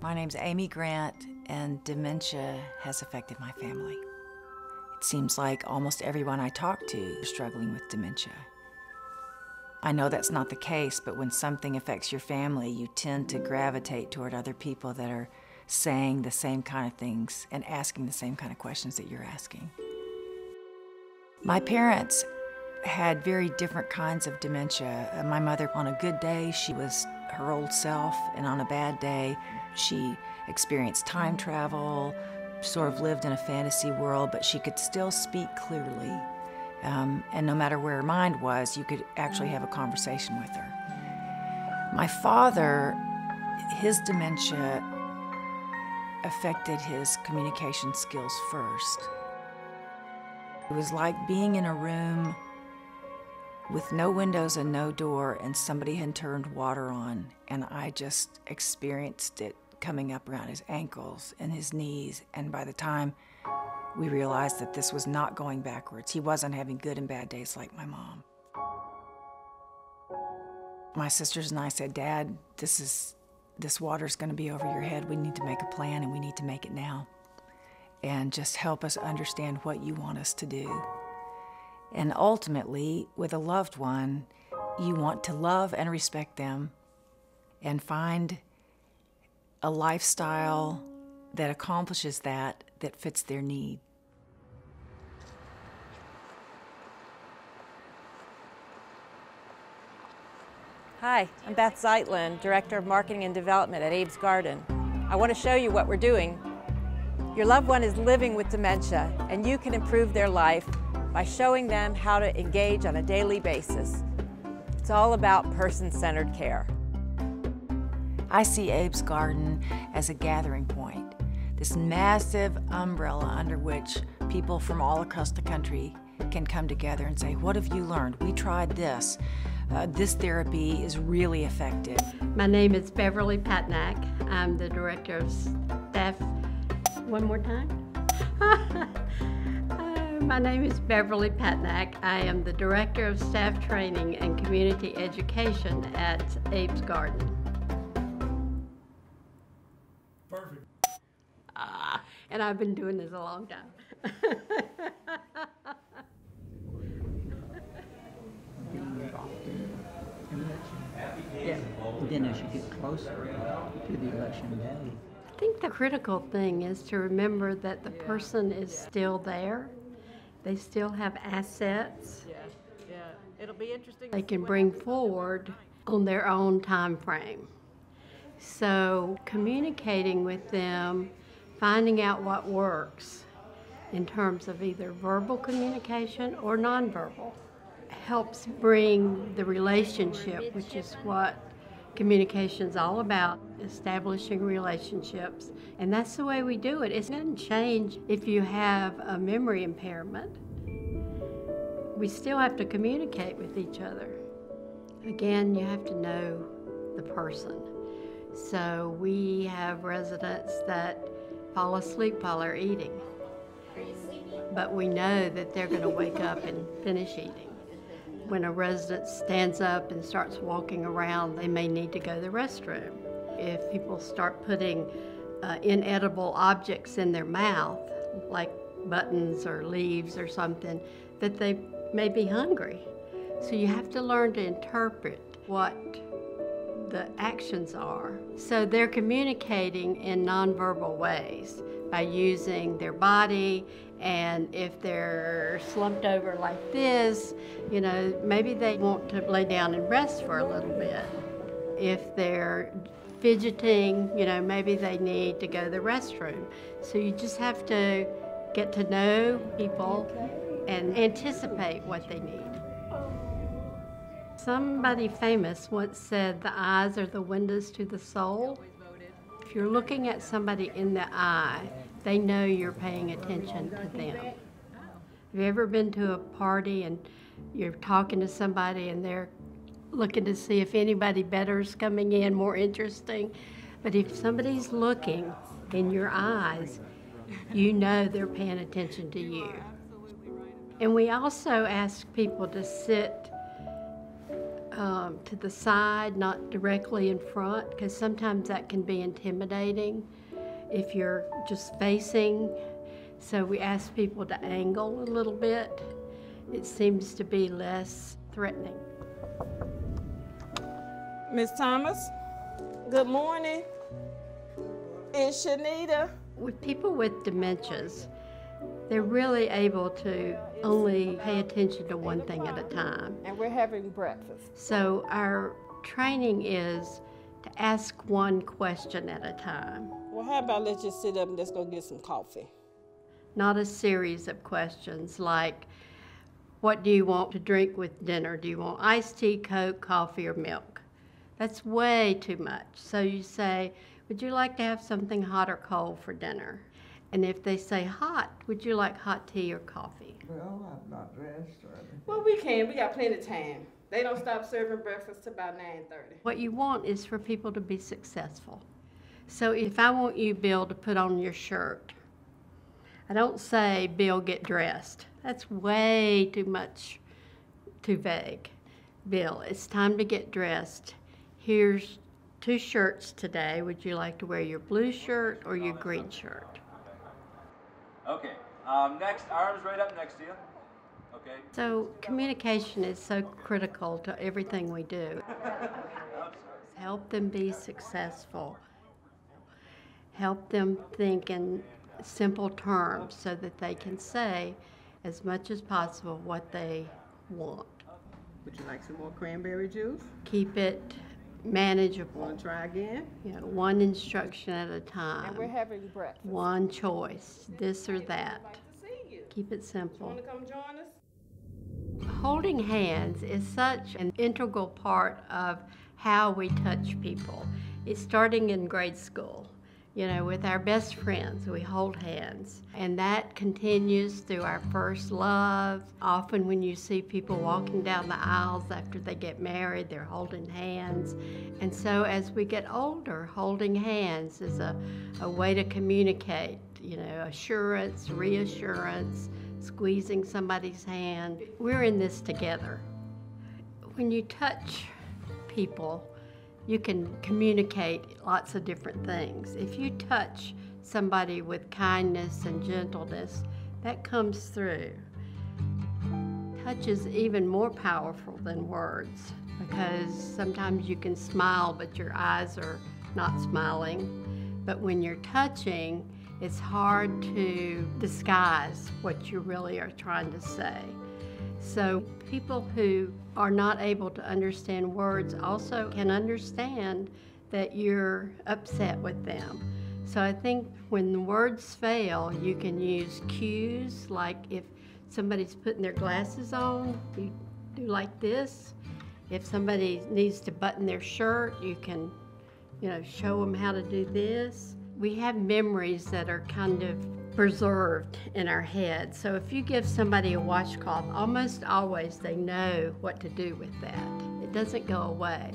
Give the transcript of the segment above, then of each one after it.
My name's Amy Grant, and dementia has affected my family. It seems like almost everyone I talk to is struggling with dementia. I know that's not the case, but when something affects your family, you tend to gravitate toward other people that are saying the same kind of things and asking the same kind of questions that you're asking. My parents had very different kinds of dementia. My mother, on a good day, she was her old self, and on a bad day, she experienced time travel, sort of lived in a fantasy world, but she could still speak clearly. And no matter where her mind was, you could actually have a conversation with her. My father, his dementia affected his communication skills first. It was like being in a room with no windows and no door, and somebody had turned water on, and I just experienced it coming up around his ankles and his knees, and by the time we realized that this was not going backwards, he wasn't having good and bad days like my mom. My sisters and I said, "Dad, this water's gonna be over your head. We need to make a plan, and we need to make it now. And just help us understand what you want us to do." And ultimately, with a loved one, you want to love and respect them and find a lifestyle that accomplishes that fits their need. Hi, I'm Beth Zeitlin, Director of Marketing and Development at Abe's Garden. I want to show you what we're doing. Your loved one is living with dementia, and you can improve their life by showing them how to engage on a daily basis. It's all about person-centered care. I see Abe's Garden as a gathering point, this massive umbrella under which people from all across the country can come together and say, "What have you learned? We tried this. This therapy is really effective." My name is Beverly Patnack. I'm the Director of Staff. One more time. My name is Beverly Patnack. I am the Director of Staff Training and Community Education at Abe's Garden. Perfect. And I've been doing this a long time. Yeah. Then as you get closer to the election day. I think the critical thing is to remember that the person is still there. They still have assets It'll be interesting. they can bring forward on their own time frame. So communicating with them, finding out what works in terms of either verbal communication or nonverbal, helps bring the relationship, which is what communication is all about, establishing relationships. And that's the way we do it. It doesn't change if you have a memory impairment. We still have to communicate with each other. Again, you have to know the person. So we have residents that fall asleep while they're eating. But we know that they're going to wake up and finish eating. When a resident stands up and starts walking around, they may need to go to the restroom. If people start putting inedible objects in their mouth, like buttons or leaves or something, that they may be hungry. So you have to learn to interpret what the actions are. So they're communicating in nonverbal ways by using their body, and if they're slumped over like this, you know, maybe they want to lay down and rest for a little bit. If they're fidgeting, you know, maybe they need to go to the restroom. So you just have to get to know people and anticipate what they need. Somebody famous once said, "The eyes are the windows to the soul." If you're looking at somebody in the eye, they know you're paying attention to them. Have you ever been to a party and you're talking to somebody and they're looking to see if anybody better is coming in, more interesting? But if somebody's looking in your eyes, you know they're paying attention to you. And we also ask people to sit to the side, not directly in front, because sometimes that can be intimidating if you're just facing. So we ask people to angle a little bit. It seems to be less threatening. Miss Thomas, good morning. It's Shanita. With people with dementias, they're really able to only pay attention to one thing at a time. And we're having breakfast. So our training is to ask one question at a time, Well, how about let's just sit up and let's go get some coffee. not a series of questions like, what do you want to drink with dinner? Do you want iced tea, Coke, coffee, or milk? That's way too much. So you say, would you like to have something hot or cold for dinner? And if they say hot, would you like hot tea or coffee? Well, I'm not dressed or anything. Well, we can. We got plenty of time. They don't stop serving breakfast till about 9:30. What you want is for people to be successful. So if I want you, Bill, to put on your shirt, I don't say, Bill, get dressed. That's way too much, too vague. Bill, it's time to get dressed. Here's 2 shirts today. Would you like to wear your blue shirt or your green shirt? Okay, next, arms right up next to you. Okay. So communication is so critical to everything we do. Help them be successful. Help them think in simple terms so that they can say as much as possible what they want. Would you like some more cranberry juice? Keep it manageable. Want to try again? You know, one instruction at a time. And we're having breakfast. One choice, this or that. Like to see you. Keep it simple. Want to come join us? Holding hands is such an integral part of how we touch people. It's starting in grade school. You know, with our best friends, we hold hands. And that continues through our first love. Often when you see people walking down the aisles after they get married, they're holding hands. And so as we get older, holding hands is a way to communicate, you know, assurance, reassurance, squeezing somebody's hand. We're in this together. When you touch people, you can communicate lots of different things. If you touch somebody with kindness and gentleness, that comes through. Touch is even more powerful than words because sometimes you can smile, but your eyes are not smiling. But when you're touching, it's hard to disguise what you really are trying to say. So people who are not able to understand words also can understand that you're upset with them. So I think when the words fail, you can use cues, like if somebody's putting their glasses on, you do like this. If somebody needs to button their shirt, you can, you know, show them how to do this. We have memories that are kind of preserved in our head. So if you give somebody a washcloth, almost always they know what to do with that. It doesn't go away.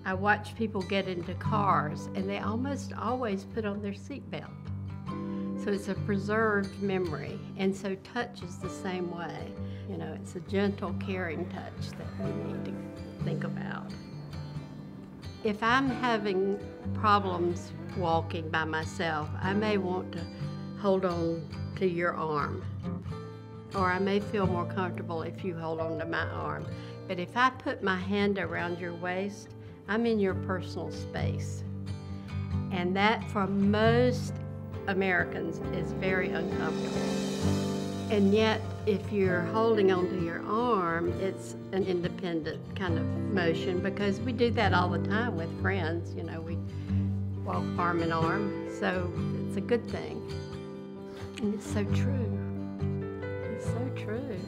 I watch people get into cars and they almost always put on their seatbelt. So it's a preserved memory. And so touch is the same way. You know, it's a gentle, caring touch that we need to think about. If I'm having problems walking by myself, I may want to hold on to your arm, or I may feel more comfortable if you hold on to my arm. But if I put my hand around your waist, I'm in your personal space. And that, for most Americans, is very uncomfortable. And yet, if you're holding onto your arm, it's an independent kind of motion, because we do that all the time with friends. You know, we walk arm in arm, so it's a good thing. And it's so true. It's so true.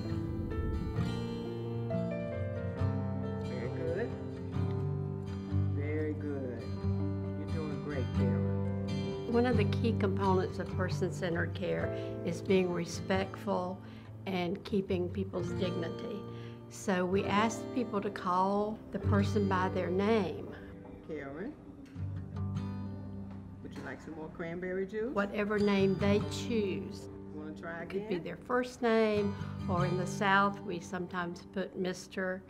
Very good. Very good. You're doing great, Karen. One of the key components of person-centered care is being respectful and keeping people's dignity. So we ask people to call the person by their name. Karen, would you like some more cranberry juice? Whatever name they choose. Want to try It could be again? their first name, or in the South, we sometimes put Mr.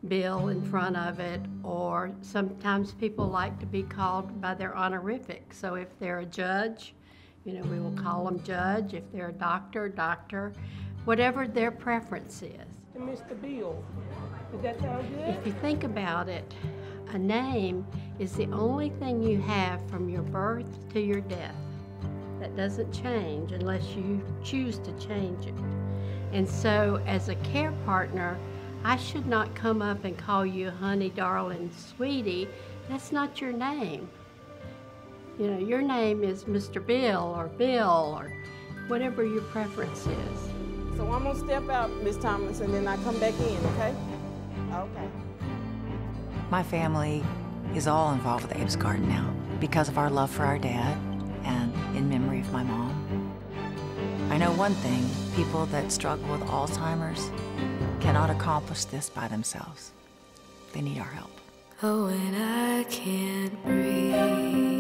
Bill in front of it, or sometimes people like to be called by their honorific. So if they're a judge, we will call them judge. If they're a doctor, doctor, whatever their preference is. Mr. Bill, does that sound good? If you think about it, a name is the only thing you have from your birth to your death. That doesn't change unless you choose to change it. And so as a care partner, I should not come up and call you honey, darling, sweetie. That's not your name. Your name is Mr. Bill or whatever your preference is. So I'm gonna step out, Miss Thomas, and then I come back in, okay? Okay. My family is all involved with Abe's Garden now because of our love for our dad and in memory of my mom. I know one thing, people that struggle with Alzheimer's cannot accomplish this by themselves. They need our help. Oh, when I can't breathe.